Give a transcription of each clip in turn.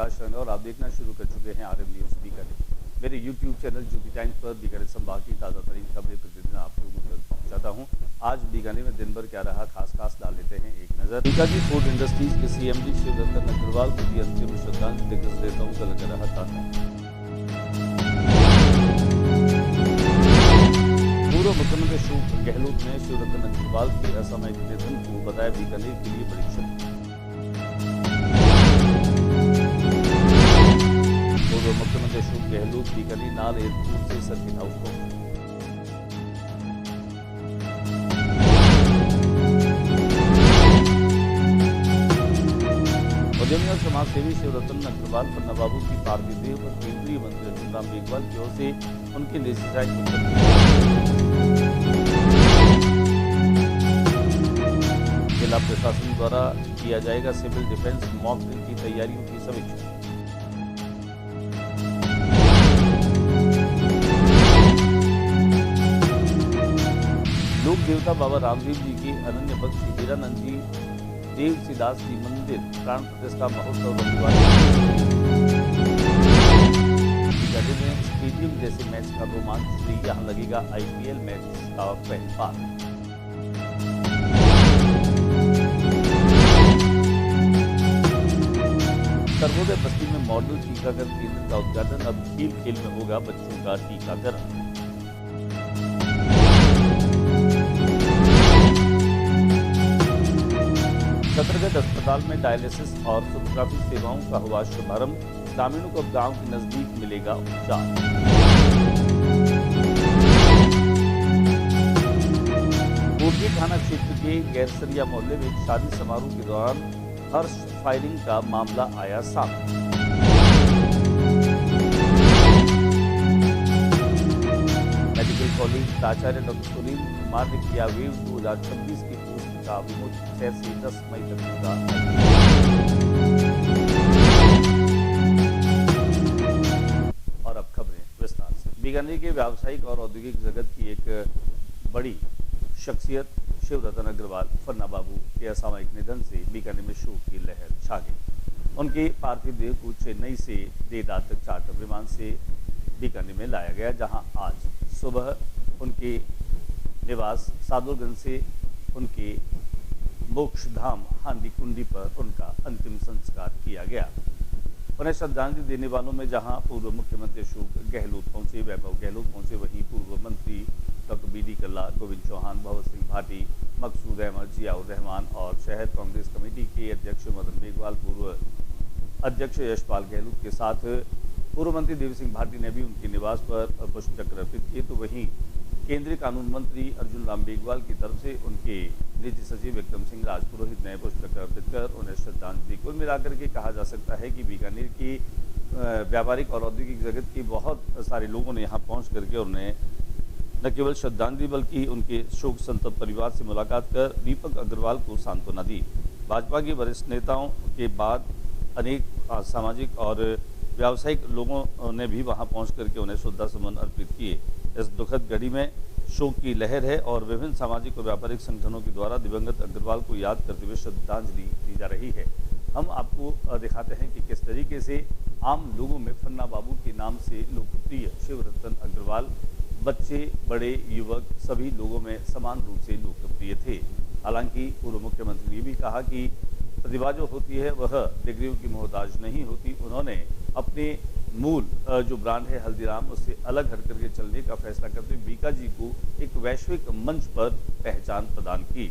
प्रकाश राणा और आप देखना शुरू कर चुके हैं RM न्यूज़ बीकानेर। मेरे YouTube चैनल ज्योति टाइम्स पर बीकानेर संभाग की ताज़ा तरीन खबरें प्रतिदिन आप लोगों तक पहुँचाता हूँ। आज बीकानेर में दिन भर क्या रहा खास डाल लेते हैं एक नज़र। बीकाजी फूड इंडस्ट्रीज के CMD शिवरतन अग्रवाल को दी अंतिम श्रद्धांजलि दिग्गज नेताओं का लगा रहा तांता। पूर्व मुख्यमंत्री अशोक गहलोत ने शिवरतन अग्रवाल के असामयिक निधन को बताया बीकानेर के लिए बड़ी क्षति। पूर्व मुख्यमंत्री अशोक गहलोत बीकानेर नाल एयरपोर्ट से सर्किट हाउस पहुंचे। उद्यमी और समाजसेवी शिवरतन अग्रवाल पन्ना बाबू की पार्थिव देह पर केंद्रीय मंत्री अर्जुन राम मेघवाल की ओर से उनके निजी जिला प्रशासन द्वारा किया जाएगा सिविल डिफेंस मॉक ड्रिल की तैयारियों की समीक्षा। लोक देवता बाबा रामदेव जी के अनन्य भक्त श्री हीरानंद जी देवसीदास जी मंदिर प्राण प्रतिष्ठा महोत्सव रविवार में स्टेडियम जैसे मैच का रोमांच श्री यहाँ लगेगा IPL मैच का पहला पार। सर्वोदय बस्ती में मॉडल टीकाकरण केंद्र का उद्घाटन। अब खेल में होगा बच्चों का टीकाकरण। छतरगढ़ अस्पताल में डायलिसिस और सोनोग्राफी सेवाओं का हुआ शुभारंभ। ग्रामीणों को गांव के नजदीक मिलेगा उपचार। कोटली थाना क्षेत्र के गैरसरिया मोहल्ले में एक शादी समारोह के दौरान हर्ष फायरिंग का मामला आया सामने। मेडिकल कॉलेज प्राचार्य डॉक्टर सुनील कुमार ने किया वेव 2026 की पोस्ट का विमोचन। 6 से 10 मई तक होगा। और अब खबरें विस्तार से। बीकानेर के व्यावसायिक और औद्योगिक जगत की एक बड़ी शख्सियत शिवरतन अग्रवाल पन्ना बाबू के असामयिक निधन से बीकानेर में शोक की लहर छा गई। उनके पार्थिव देह को चेन्नई से देर रात तक चार्टर विमान से बीकानेर में लाया गया, जहां आज सुबह उनके निवास सादुलगंज से उनके मोक्ष धाम हांडी कुंडी पर उनका अंतिम संस्कार किया गया। उन्हें श्रद्धांजलि देने वालों में जहां पूर्व मुख्यमंत्री अशोक गहलोत पहुंचे, वैभव गहलोत पहुंचे, वहीं पूर्व मंत्री डॉक्टर BD कल्ला, गोविंद चौहान, भंवर सिंह भाटी, मकसूद अहमद, जियाउर रहमान और शहर कांग्रेस कमेटी के अध्यक्ष मदन मेघवाल, पूर्व अध्यक्ष यशपाल गहलोत के साथ पूर्व मंत्री देवी सिंह भाटी ने भी उनके निवास पर पुष्पचक्र अर्पित किए। तो वहीं केंद्रीय कानून मंत्री अर्जुन राम मेघवाल की तरफ से उनके निजी सचिव विक्रम सिंह राजपुरोहित ने पुष्पचक्र अर्पित कर उन्हें श्रद्धांजलि। कुल मिलाकर के कहा जा सकता है कि बीकानेर की व्यापारिक और औद्योगिक जगत के बहुत सारे लोगों ने यहाँ पहुँच करके उन्हें न केवल श्रद्धांजलि बल्कि उनके शोक संतप्त परिवार से मुलाकात कर दीपक अग्रवाल को सांत्वना दी। भाजपा के वरिष्ठ नेताओं के बाद अनेक सामाजिक और व्यावसायिक लोगों ने भी वहां पहुंच करके उन्हें श्रद्धासुमन अर्पित किए। इस दुखद घड़ी में शोक की लहर है और विभिन्न सामाजिक और व्यापारिक संगठनों के द्वारा दिवंगत अग्रवाल को याद करते हुए श्रद्धांजलि दी जा रही है। हम आपको दिखाते हैं कि किस तरीके से आम लोगों में पन्ना बाबू के नाम से लोकप्रिय शिवरतन अग्रवाल बच्चे, बड़े, युवक सभी लोगों में समान रूप से लोकप्रिय थे। हालांकि पूर्व मुख्यमंत्री ने भी कहा कि प्रतिभा जो होती है वह डिग्रियों की मोहताज नहीं होती। उन्होंने अपने मूल जो ब्रांड है हल्दीराम उससे अलग हट करके चलने का फैसला करते हुए बीकाजी को एक वैश्विक मंच पर पहचान प्रदान की।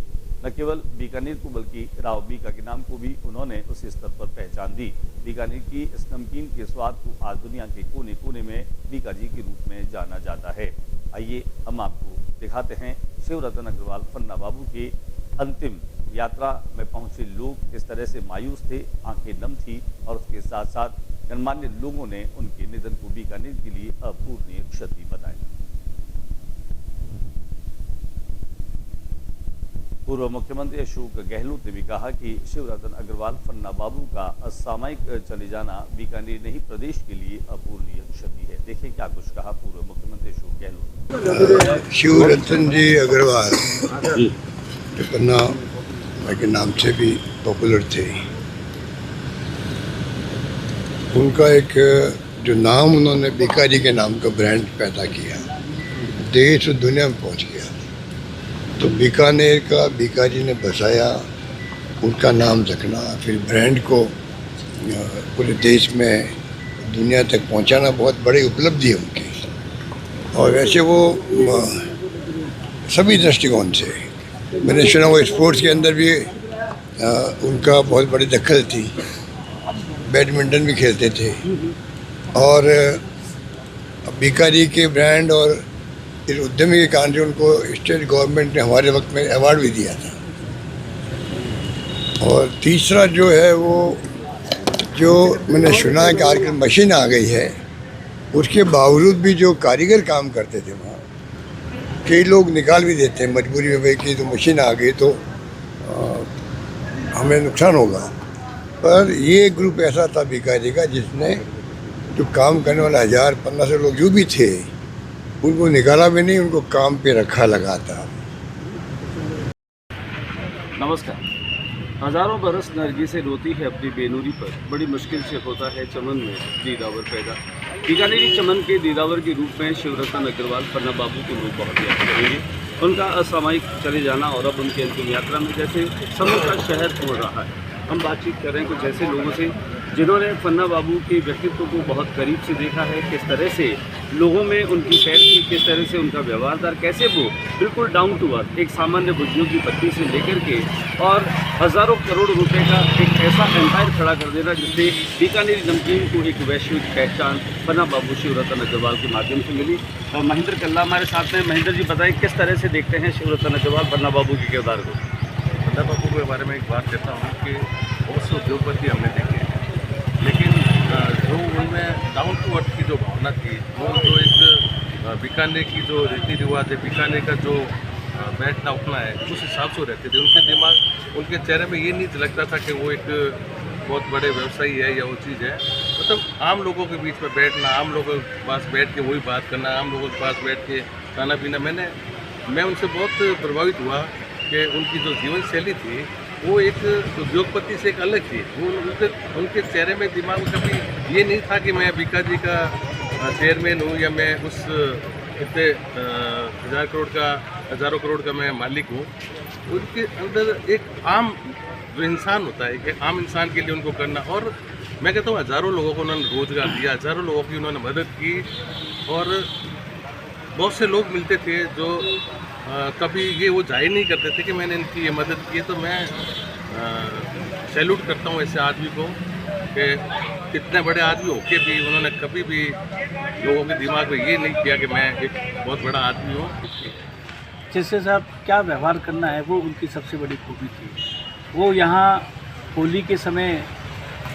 न केवल बीकानेर को बल्कि राव बीका के नाम को भी उन्होंने उस स्तर पर पहचान दी। बीकानेर की इस नमकीन के स्वाद को आज दुनिया के कोने कोने में बीकाजी के रूप में जाना जाता है। आइए हम आपको दिखाते हैं शिवरतन अग्रवाल पन्ना बाबू के अंतिम यात्रा में पहुंचे लोग किस तरह से मायूस थे, आंखें नम थी और उसके साथ साथ गणमान्य लोगों ने उनके निधन को बीकानेर के लिए अपूरणीय क्षति बताया। पूर्व मुख्यमंत्री अशोक गहलोत ने भी कहा कि शिवरतन अग्रवाल पन्ना बाबू का असामयिक चले जाना बीकानेर नहीं प्रदेश के लिए अपूरणीय क्षति है। देखिए क्या कुछ कहा पूर्व मुख्यमंत्री अशोक गहलोत। शिवरतन जी अग्रवाल पन्ना के नाम से भी पॉपुलर थे। उनका एक जो नाम उन्होंने बीकाजी के नाम का ब्रांड पैदा किया, देश और दुनिया में पहुंच गया। तो बीकानेर का बीकाजी ने बसाया, उनका नाम रखना, फिर ब्रांड को पूरे देश में दुनिया तक पहुंचाना बहुत बड़ी उपलब्धि है उनकी। और वैसे वो सभी दृष्टिकोण से, मैंने सुना वो स्पोर्ट्स के अंदर भी उनका बहुत बड़ी दखल थी, बैडमिंटन भी खेलते थे। और बीकाजी के ब्रांड और इस उद्यमी के कारण से उनको स्टेट गवर्नमेंट ने हमारे वक्त में अवार्ड भी दिया था। और तीसरा जो है वो, जो मैंने सुना है कि आजकल मशीन आ गई है, उसके बावजूद भी जो कारीगर काम करते थे वहाँ, कई लोग निकाल भी देते हैं मजबूरी में, भाई कि तो मशीन आ गई तो हमें नुकसान होगा। पर ये ग्रुप ऐसा था बीकाजी का जिसने जो काम करने वाला 1000-1500 लोग जो भी थे उनको निकाला भी नहीं, उनको काम पे रखा लगा था। नमस्कार। हजारों बरस नरगी से रोती है अपनी बेनूरी पर, बड़ी मुश्किल से होता है चमन में दीदावर पैदा। बीकानेरी चमन के दीदावर के रूप में शिवरतन अग्रवाल पन्ना बाबू को लोग बहुत याद करेंगे। उनका असामयिक चले जाना और अब उनकी अंतिम यात्रा में जैसे समूचा शहर हो रहा है। हम बातचीत कर रहे हैं कुछ ऐसे लोगों से जिन्होंने पन्ना बाबू के व्यक्तित्व को बहुत करीब से देखा है, किस तरह से लोगों में उनकी खैर थी, किस तरह से उनका व्यवहार था, कैसे वो बिल्कुल डाउन टू अर्थ एक सामान्य बुजुर्ग की पत्नी से लेकर के और हज़ारों करोड़ रुपए का एक ऐसा एम्पायर खड़ा कर देना जिससे बीकानेरी नमकीन को एक वैश्विक पहचान पन्ना बाबू शिवरतन अग्रवाल के माध्यम से मिली। और महेंद्र कल्ला हमारे साथ में। महेंद्र जी बताएं किस तरह से देखते हैं शिवरतन अग्रवाल पन्ना बाबू के किरदार को? पन्ना बाबू के बारे में एक बात कहता हूँ कि बहुत से उद्योगपति हमने देखे हैं, लेकिन जो उनमें डाउन टू अर्थ की जो भावना थी, वो जो एक बीकानेर की जो रीति रिवाज है, बीकानेर का जो बैठना उठना है, उस हिसाब से रहते थे। उनके दिमाग, उनके चेहरे में ये नहीं लगता था कि वो एक बहुत बड़े व्यवसायी है या वो चीज़ है। मतलब आम लोगों के बीच में बैठना, आम लोगों के पास बैठ के वही बात करना, आम लोगों के पास बैठ के खाना पीना। मैं उनसे बहुत प्रभावित हुआ कि उनकी जो जीवन शैली थी वो एक उद्योगपति से एक अलग थी। वो उनके चेहरे में, दिमाग में कभी ये नहीं था कि मैं बीकाजी का चेयरमैन हूँ या मैं उस इतने हज़ारों करोड़ का मैं मालिक हूँ। उनके अंदर एक आम जो इंसान होता है, एक आम इंसान के लिए उनको करना। और मैं कहता हूँ हज़ारों लोगों को उन्होंने रोज़गार दिया, हज़ारों लोगों की उन्होंने मदद की। और बहुत से लोग मिलते थे जो कभी ये वो जाहिर नहीं करते थे कि मैंने इनकी ये मदद की है। तो मैं सैल्यूट करता हूँ ऐसे आदमी को कि कितने बड़े आदमी होके भी उन्होंने कभी भी लोगों के दिमाग में ये नहीं किया कि मैं एक बहुत बड़ा आदमी हूँ। जिसके साथ क्या व्यवहार करना है वो उनकी सबसे बड़ी खूबी थी। वो यहाँ होली के समय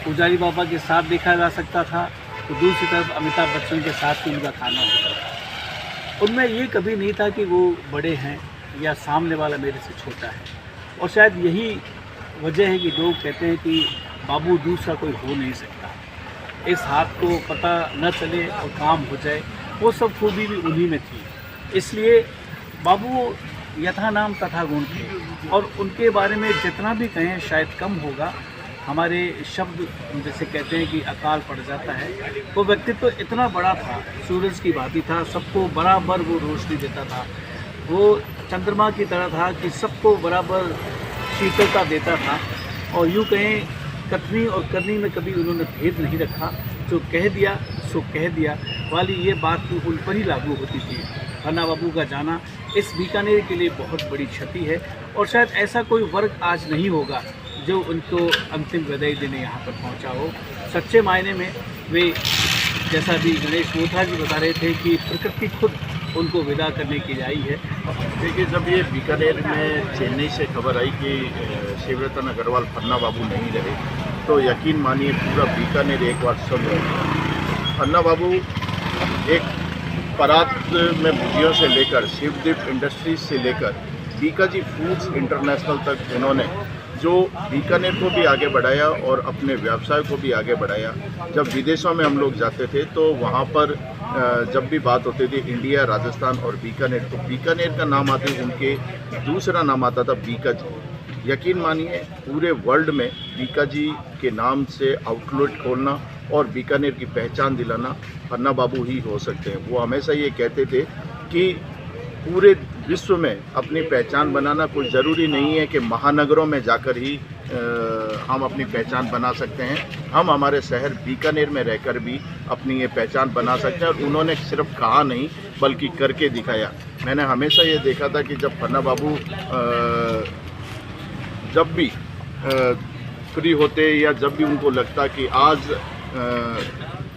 पुजारी बाबा के साथ देखा जा सकता था, तो दूसरी तरफ अमिताभ बच्चन के साथ भी उनका खाना होता था। उनमें ये कभी नहीं था कि वो बड़े हैं या सामने वाला मेरे से छोटा है। और शायद यही वजह है कि लोग कहते हैं कि बाबू दूसरा कोई हो नहीं सकता। इस हाथ को पता न चले और काम हो जाए, वो सब खूबी भी उन्हीं में थी। इसलिए बाबू यथा नाम तथा गुण थे और उनके बारे में जितना भी कहें शायद कम होगा। हमारे शब्द जैसे कहते हैं कि अकाल पड़ जाता है, वो व्यक्तित्व तो इतना बड़ा था, सूरज की भांति था, सबको बराबर वो रोशनी देता था। वो चंद्रमा की तरह था कि सबको बराबर शीतलता देता था। और यूँ कहें कथनी और करनी में कभी उन्होंने भेद नहीं रखा। जो कह दिया सो कह दिया वाली ये बात तो उन पर ही लागू होती थी। पन्ना बाबू का जाना इस बीकानेर के लिए बहुत बड़ी क्षति है और शायद ऐसा कोई वर्ग आज नहीं होगा जो उनको अंतिम विदाई देने यहाँ पर पहुँचा हो। सच्चे मायने में वे, जैसा भी गणेश मोथा जी बता रहे थे, कि प्रकृति खुद उनको विदा करने की आई है। देखिए, जब ये बीकानेर में चेन्नई से खबर आई कि शिवरतन अग्रवाल पन्ना बाबू नहीं रहे, तो यकीन मानिए पूरा बीकानेर एक बार सुन रहे। पन्ना बाबू एक परात में भुजियों से लेकर शिवदीप इंडस्ट्रीज से लेकर बीकाजी फूड्स इंटरनेशनल तक इन्होंने जो बीकानेर को भी आगे बढ़ाया और अपने व्यवसाय को भी आगे बढ़ाया। जब विदेशों में हम लोग जाते थे तो वहाँ पर जब भी बात होती थी इंडिया, राजस्थान और बीकानेर, तो बीकानेर का नाम आते उनके दूसरा नाम आता था बीकाजी। यकीन मानिए पूरे वर्ल्ड में बीकाजी के नाम से आउटलेट खोलना और बीकानेर की पहचान दिलाना पन्ना बाबू ही हो सकते हैं। वो हमेशा ये कहते थे कि पूरे विश्व में अपनी पहचान बनाना कोई ज़रूरी नहीं है कि महानगरों में जाकर ही हम अपनी पहचान बना सकते हैं। हम हमारे शहर बीकानेर में रहकर भी अपनी ये पहचान बना सकते हैं, और उन्होंने सिर्फ कहा नहीं बल्कि करके दिखाया। मैंने हमेशा ये देखा था कि जब पन्ना बाबू जब भी फ्री होते या जब भी उनको लगता कि आज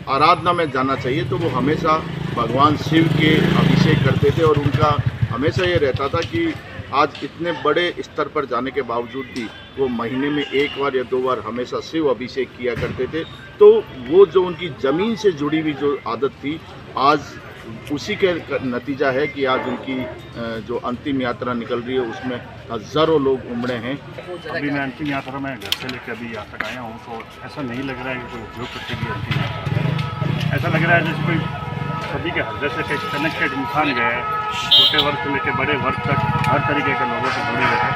आराधना में जाना चाहिए, तो वो हमेशा भगवान शिव के अभिषेक करते थे। और उनका हमेशा ये रहता था कि आज इतने बड़े स्तर पर जाने के बावजूद भी वो महीने में 1 बार या 2 बार हमेशा शिव अभिषेक किया करते थे। तो वो जो उनकी ज़मीन से जुड़ी हुई जो आदत थी, आज उसी के नतीजा है कि आज उनकी जो अंतिम यात्रा निकल रही है उसमें हज़ारों लोग उमड़े हैं। अभी मैं अंतिम यात्रा में घर से लेकर अभी यहाँ तक आया हूँ, तो ऐसा नहीं लग रहा है कि कोई उद्योग करके भी अंतिम यात्रा, ऐसा लग रहा है जैसे कोई सभी के हृदय से कनेक्टेड इंसान गए, छोटे वर्ग से लेकर बड़े वर्ग तक हर तरीके के लोगों से जुड़े हुए हैं।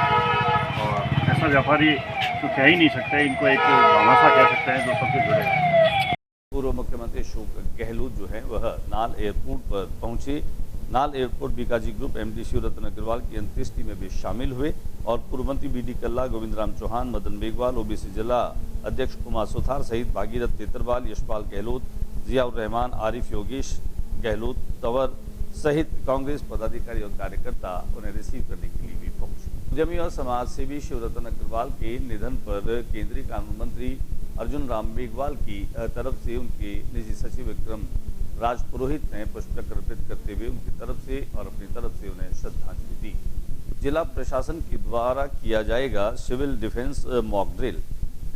और ऐसा व्यापारी तो कह ही नहीं सकते, इनको एक भामाशा कह सकते हैं जो सबसे जुड़े हैं। पूर्व मुख्यमंत्री अशोक गहलोत जो है वह नाल एयरपोर्ट पर पहुंचे। Nal airport Bikaji group MD Shivratan Agarwal की अंत्येष्टि में भी शामिल हुए और पूर्व मंत्री बीडी कल्ला, गोविंद राम चौहान, मदन बेगवाल, ओबीसी जिला अध्यक्ष कुमार सुथार सहित भागीरथ तेतरवाल, यशपाल गहलोत, जियाउर रहमान, आरिफ योगेश गहलोत, तंवर सहित कांग्रेस पदाधिकारी और कार्यकर्ता उन्हें रिसीव करने के लिए भी पहुंचे। उद्यमी और समाज सेवी शिवरतन अग्रवाल के निधन पर केंद्रीय कानून मंत्री अर्जुन राम मेघवाल की तरफ से उनके निजी सचिव विक्रम राज पुरोहित ने पुष्पचक्र अर्पित करते हुए उनकी तरफ से और अपनी तरफ से उन्हें श्रद्धांजलि दी। जिला प्रशासन के द्वारा किया जाएगा सिविल डिफेंस मॉक ड्रिल।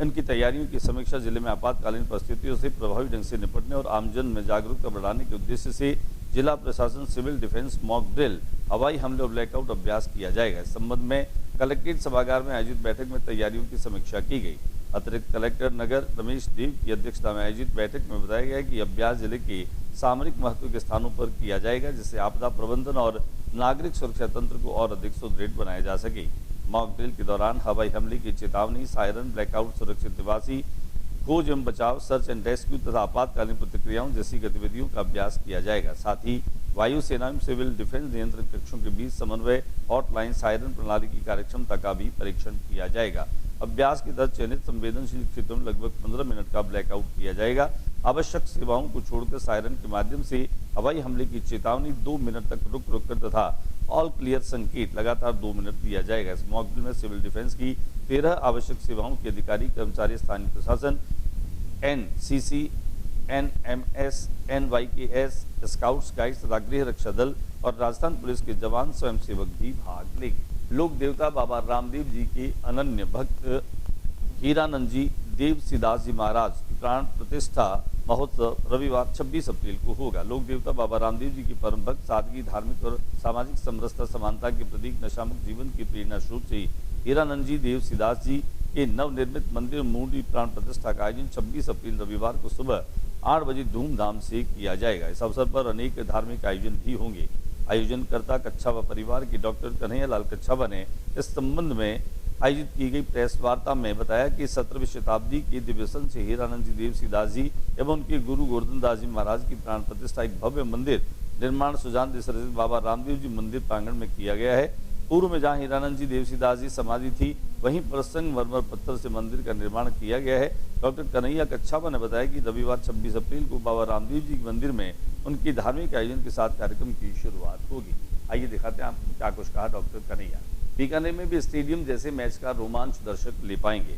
इनकी तैयारियों की समीक्षा जिले में आपातकालीन परिस्थितियों से प्रभावी ढंग से निपटने और आमजन में जागरूकता बढ़ाने के उद्देश्य से जिला प्रशासन सिविल डिफेंस मॉक ड्रिल हवाई हमले और ब्लैकआउट अभ्यास किया जाएगा। इस संबंध में कलेक्ट्रेट सभागार में आयोजित बैठक में तैयारियों की समीक्षा की गई। अतिरिक्त कलेक्टर नगर रमेश देव की अध्यक्षता में आयोजित बैठक में बताया गया कि अभ्यास जिले के सामरिक महत्व के स्थानों पर किया जाएगा, जिससे आपदा प्रबंधन और नागरिक सुरक्षा तंत्र को और अधिक सुदृढ़ बनाया जा सके। मॉक ड्रिल के दौरान हवाई हमले की चेतावनी, सायरन, ब्लैकआउट, सुरक्षित निवासी, खोज एवं बचाव, सर्च एंड रेस्क्यू तथा आपातकालीन प्रतिक्रियाओं जैसी गतिविधियों का अभ्यास किया जाएगा। साथ ही वायुसेना एवं सिविल डिफेंस नियंत्रण कक्षों के बीच समन्वय, हॉटलाइन, सायरन प्रणाली की कार्यक्षमता का भी परीक्षण किया जाएगा। अभ्यास के तहत चयनित संवेदनशील क्षेत्रों में लगभग 15 मिनट का ब्लैकआउट किया जाएगा। आवश्यक सेवाओं को छोड़कर सायरन के माध्यम से हवाई हमले की चेतावनी 2 मिनट तक रुक कर तथा ऑल क्लियर संकेत लगातार 2 मिनट दिया जाएगा। इस मॉक ड्रिल में सिविल डिफेंस की 13 आवश्यक सेवाओं के अधिकारी, कर्मचारी, स्थानीय प्रशासन, NCC, NMS, NYKS, scouts, guides तथा गृह रक्षा दल और राजस्थान पुलिस के जवान स्वयंसेवक भी भाग लेंगे। लोक देवता बाबा रामदेव जी के अनन्य भक्त हीरानंद जी देव सिदास जी महाराज प्राण प्रतिष्ठा महोत्सव रविवार 26 अप्रैल को होगा। लोक देवता बाबा रामदेव जी की परम भक्त, सादगी, धार्मिक और सामाजिक समरसता, समानता के प्रतीक, नशामुक्त जीवन की प्रेरणा स्वरूप से हीरानंद जी देव सिदास जी के नवनिर्मित मंदिर मूर्ति प्राण प्रतिष्ठा का आयोजन 26 अप्रैल रविवार को सुबह 8 बजे धूमधाम से किया जाएगा। इस अवसर पर अनेक धार्मिक आयोजन भी होंगे। आयोजनकर्ता कच्छावा परिवार के डॉक्टर कन्हैया लाल कच्छावा ने इस संबंध में आयोजित की गई प्रेस वार्ता में बताया कि 17वीं शताब्दी के दिव्य संत श्री हीरानंद जी देव सिदास जी एवं उनके गुरु गोवर्धन दास जी महाराज की प्राण प्रतिष्ठा एक भव्य मंदिर निर्माण सुजान देश रचित बाबा रामदेव जी मंदिर प्रांगण में किया गया है। पूर्व में जहां हीरानंद जी देवसीदास जी समाधि थी, वहीं पर संगमरमर पत्थर से मंदिर का निर्माण किया गया है। डॉक्टर कन्हैया कच्छावा ने बताया कि रविवार 26 अप्रैल को बाबा रामदेव जी के मंदिर में उनकी धार्मिक आयोजन के साथ कार्यक्रम की शुरुआत होगी। आइए दिखाते हैं आपको क्या कुछ कहा डॉक्टर कन्हैया। बीकानेर में भी स्टेडियम जैसे मैच का रोमांच दर्शक ले पाएंगे।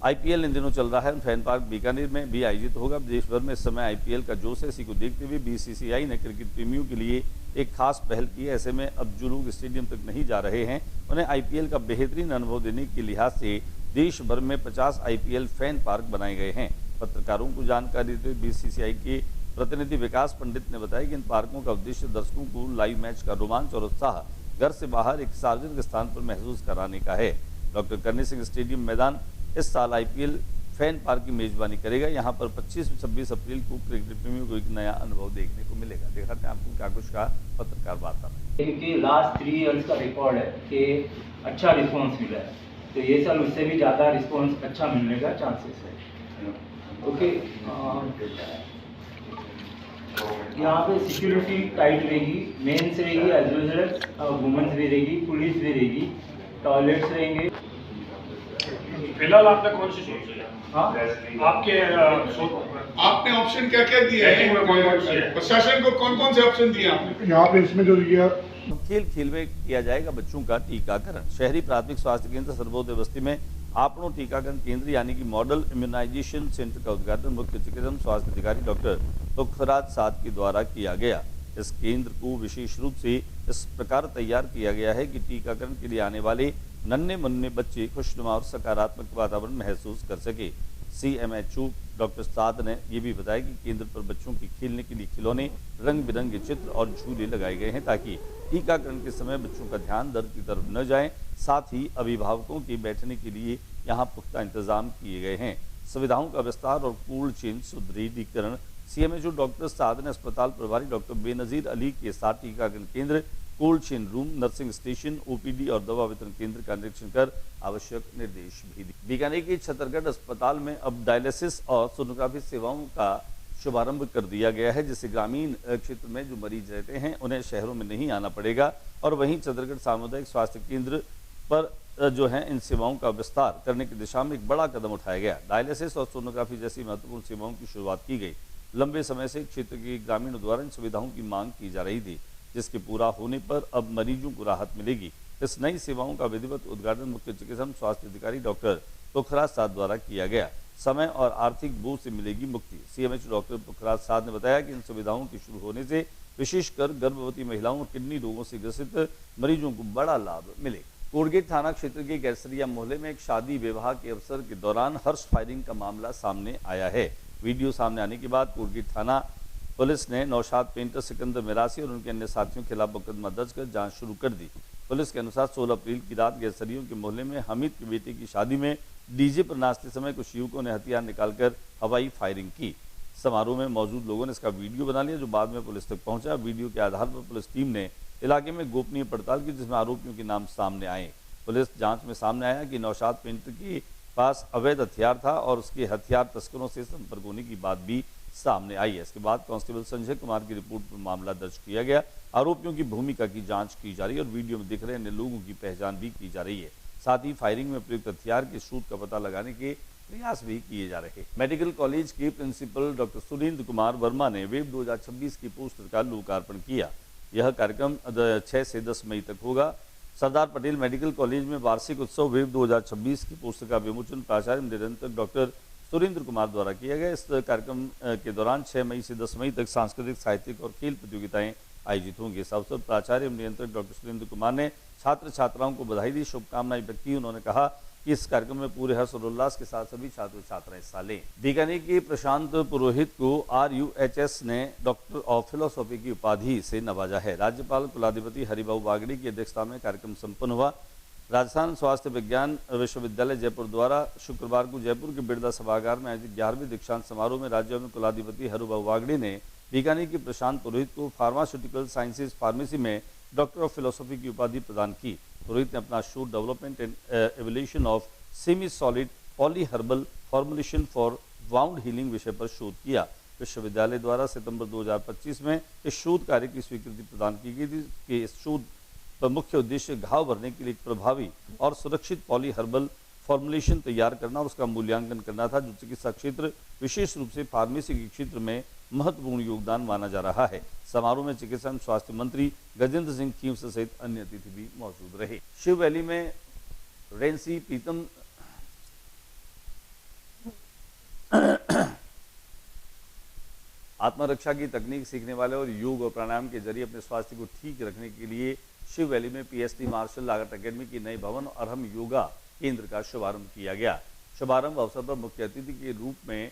आईपीएल इन दिनों चल रहा है, फैन पार्क बीकानेर में भी आयोजित होगा। देश भर में इस समय आईपीएल का जोश है। इसी को देखते हुए बीसीसीआई ने क्रिकेट प्रेमियों के लिए एक खास पहल की है। ऐसे में अब जो लोग स्टेडियम तक नहीं जा रहे हैं, उन्हें आईपीएल का बेहतरीन अनुभव देने के लिहाज से देश भर में 50 आईपीएल फैन पार्क बनाए गए हैं। पत्रकारों को जानकारी देते हुए बीसीसीआई के प्रतिनिधि विकास पंडित ने बताया कि इन पार्कों का उद्देश्य दर्शकों को लाइव मैच का रोमांच और उत्साह घर से बाहर एक सार्वजनिक स्थान पर महसूस कराने का है। डॉक्टर करनी सिंह स्टेडियम मैदान इस साल आईपीएल फैन पार्क की मेजबानी करेगा। यहाँ पर 25-26 अप्रैल को क्रिकेट प्रेमियों को एक नया अनुभव देखने को मिलेगा। दिखाते हैं आपको क्या कुछ कहा पत्रकार वार्ता में। क्योंकि लास्ट 3 ईयर्स का रिकॉर्ड है कि अच्छा रिस्पॉन्स मिला है, तो ये साल उससे भी ज़्यादा रिस्पॉन्स अच्छा मिलने का चांसेस है। ओके, यहाँ पे सिक्योरिटी टाइट रहेगी, मेंस रहेगी एज वेल एज वुमेन्स भी रहेगी, पुलिस भी रहेगी, टॉयलेट्स रहेंगे। फिलहाल आपने कौन सी सोच है? हाँ, आपके आपने ऑप्शन क्या क्या दिए हैं? प्रशासन को कौन कौन से ऑप्शन दिए आपने? यहाँ पे इसमें जो ये खेल खेल में किया जाएगा बच्चों का टीकाकरण। शहरी प्राथमिक स्वास्थ्य केंद्र सर्वोदय बस्ती में आपनो टीकाकरण केंद्र यानी कि मॉडल इम्यूनाइजेशन सेंटर का उद्घाटन मुख्य चिकित्सा स्वास्थ्य अधिकारी डॉक्टर पुखराज साद के द्वारा किया गया। इस केंद्र को विशेष रूप से इस प्रकार तैयार किया गया है कि टीकाकरण के लिए आने वाले नन्हे मुन्ने बच्चे खुशनुमा और सकारात्मक वातावरण महसूस कर सके। CMHO डॉक्टर साद ने यह भी बताया कि केंद्र पर बच्चों के खेलने के लिए खिलौने, रंग बिरंगे चित्र और झूले लगाए गए हैं ताकि टीकाकरण के समय बच्चों का ध्यान दर की तरफ न जाए। साथ ही अभिभावकों के बैठने के लिए यहाँ पुख्ता इंतजाम किए गए हैं। सुविधाओं का विस्तार और कोल्ड चेन सुदृढ़ीकरण। CMHO डॉक्टर साद ने अस्पताल प्रभारी डॉक्टर बेनजीर अली के साथ टीकाकरण केंद्र, cold chain room, nursing station, OPD और दवा वितरण केंद्र का निरीक्षण कर आवश्यक निर्देश भी दिए। बीकानेर के छतरगढ़ अस्पताल में अब डायलिसिस और सोनोग्राफी सेवाओं का शुभारंभ कर दिया गया है, जिससे ग्रामीण क्षेत्र में जो मरीज रहते हैं उन्हें शहरों में नहीं आना पड़ेगा। और वहीं छतरगढ़ सामुदायिक स्वास्थ्य केंद्र पर जो है इन सेवाओं का विस्तार करने की दिशा में एक बड़ा कदम उठाया गया। डायलिसिस और सोनोग्राफी जैसी महत्वपूर्ण सेवाओं की शुरुआत की गई। लंबे समय से क्षेत्र के ग्रामीणों द्वारा इन सुविधाओं की मांग की जा रही थी, जिसके पूरा होने पर अब मरीजों को राहत मिलेगी। इस नई सेवाओं का विधिवत उद्घाटन मुख्य चिकित्सा स्वास्थ्य अधिकारी डॉक्टर पुखराज साद द्वारा किया गया। समय और आर्थिक बोझ से मिलेगी मुक्ति। CMHO डॉक्टर पुखराज साद ने बताया कि इन सुविधाओं के शुरू होने से विशेषकर गर्भवती महिलाओं और किडनी रोगों से ग्रसित मरीजों को बड़ा लाभ मिलेगा। कोटगेट थाना क्षेत्र के गैरसरिया मोहल्ले में एक शादी विवाह के अवसर के दौरान हर्ष फायरिंग का मामला सामने आया है। वीडियो सामने आने के बाद कोटगेट थाना पुलिस ने नौशाद पेंटर सिकंदर मिरासी और उनके अन्य साथियों के खिलाफ मुकदमा दर्ज कर जांच शुरू कर दी। पुलिस के अनुसार 16 अप्रैल की रात गैरसरियों के मोहल्ले में हमीद की बेटी की शादी में डीजे पर नाचते समय कुछ युवकों ने हथियार निकालकर हवाई फायरिंग की। समारोह में मौजूद लोगों ने इसका वीडियो बना लिया, जो बाद में पुलिस तक पहुंचा। वीडियो के आधार पर पुलिस टीम ने इलाके में गोपनीय पड़ताल की, जिसमें आरोपियों के नाम सामने आए। पुलिस जांच में सामने आया कि नौशाद पेंटर के पास अवैध हथियार था और उसके हथियार तस्करों से संपर्क होने की बात भी सामने आई है। इसके बाद कांस्टेबल संजय कुमार की रिपोर्ट पर मामला दर्ज किया गया। आरोपियों की भूमिका की जांच की जा रही है और वीडियो में दिख रहे अन्य लोगों की पहचान भी की जा रही है। साथ ही फायरिंग में प्रयुक्त हथियार के स्रोत का पता लगाने के प्रयास भी किए जा रहे हैं। मेडिकल कॉलेज के प्रिंसिपल डॉक्टर सुरेंद्र कुमार वर्मा ने वेब 2026 की पोस्टर का लोकार्पण किया। यह कार्यक्रम 6 से 10 मई तक होगा। सरदार पटेल मेडिकल कॉलेज में वार्षिक उत्सव वेब 2026 की पोस्टर का विमोचन प्राचार्य निरंतर डॉक्टर सुरेंद्र कुमार द्वारा किया गया। इस कार्यक्रम के दौरान 6 मई से 10 मई तक सांस्कृतिक, साहित्यिक और खेल प्रतियोगिताएं आयोजित होंगी। इस अवसर प्राचार्य नियंत्रक डॉक्टर सुरेंद्र कुमार ने छात्र छात्राओं को बधाई दी, शुभकामनाएं व्यक्त की। उन्होंने कहा कि इस कार्यक्रम में पूरे हर्ष और उल्लास के साथ सभी छात्र छात्राएं हिस्सा लें। बीकानेर के प्रशांत पुरोहित को RUHS ने डॉक्टर ऑफ फिलोसॉफी की उपाधि से नवाजा है। राज्यपाल कुलाधिपति हरिभाऊ बागड़ी की अध्यक्षता में कार्यक्रम संपन्न हुआ। राजस्थान स्वास्थ्य विज्ञान विश्वविद्यालय जयपुर द्वारा शुक्रवार को जयपुर के बिरला सभागार में आयोजित 11वें दीक्षांत समारोह में राज्य में कुलाधिपति हरिभाऊ बागड़ी ने बीकानेर के प्रशांत पुरोहित को फार्मास्यूटिकल साइंसेज फार्मेसी में डॉक्टर ऑफ फिलोसॉफी की उपाधि प्रदान की। पुरोहित ने अपना शोध development and evolution of semi solid polyherbal formulation for wound healing विषय पर शोध किया। विश्वविद्यालय द्वारा सितंबर 2025 में इस शोध कार्य की स्वीकृति प्रदान की गई थी कि इस शोध पर मुख्य उद्देश्य घाव भरने के लिए एक प्रभावी और सुरक्षित पॉलीहर्बल फॉर्मुलेशन तैयार करना और उसका मूल्यांकन करना था, जो चिकित्सा क्षेत्र विशेष रूप से फार्मेसी के क्षेत्र में महत्वपूर्ण योगदान माना जा रहा है। समारोह में चिकित्सा एवं स्वास्थ्य मंत्री गजेंद्र सिंह खींवस सहित अन्य अतिथि भी मौजूद रहे। शिव वैली में रेंसी प्रीतम आत्मरक्षा की तकनीक सीखने वाले और योग और प्राणायाम के जरिए अपने स्वास्थ्य को ठीक रखने के लिए शिव वैली में PhD मार्शल आर्ट अकेडमी की नई भवन और हम योगा केंद्र का शुभारंभ किया गया। शुभारंभ अवसर पर मुख्य अतिथि के रूप में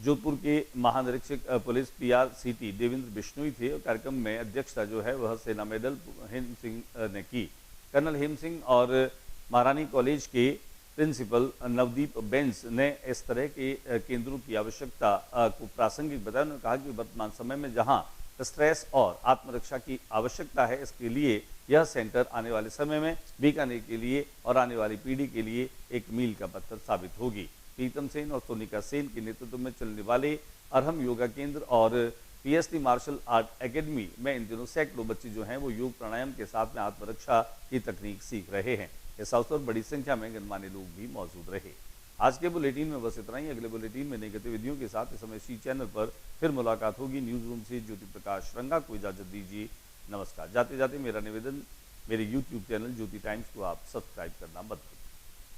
जोधपुर के महानिरीक्षक पुलिस PRCT देवेंद्र बिश्नोई थे और कार्यक्रम में अध्यक्षता जो है वह सेना मेडल हेम सिंह ने की। कर्नल हेम सिंह और महारानी कॉलेज के प्रिंसिपल नवदीप बेंस ने इस तरह के केंद्रों की आवश्यकता को प्रासंगिक बताया। उन्होंने कहा कि वर्तमान समय में जहां स्ट्रेस और आत्मरक्षा की आवश्यकता है, इसके लिए यह सेंटर आने वाले समय में बीकानेर के लिए और आने वाली पीढ़ी के लिए एक मील का पत्थर साबित होगी। प्रीतम सेन और सोनिका सेन के नेतृत्व में चलने वाले अरहम योगा केंद्र और पीएसटी मार्शल आर्ट एकेडमी में इन दिनों सैकड़ों बच्चे जो हैं वो योग प्राणायाम के साथ में आत्मरक्षा की तकनीक सीख रहे हैं। इस अवसर पर बड़ी संख्या में गणमान्य लोग भी मौजूद रहे। आज के बुलेटिन में बस इतना ही। अगले बुलेटिन में नई गतिविधियों के साथ इस समय सी चैनल पर फिर मुलाकात होगी। न्यूज रूम से ज्योति प्रकाश रंगा को इजाजत दीजिए। नमस्कार। जाते जाते मेरा निवेदन, मेरे यूट्यूब चैनल ज्योति टाइम्स को आप सब्सक्राइब करना मत भूलिए।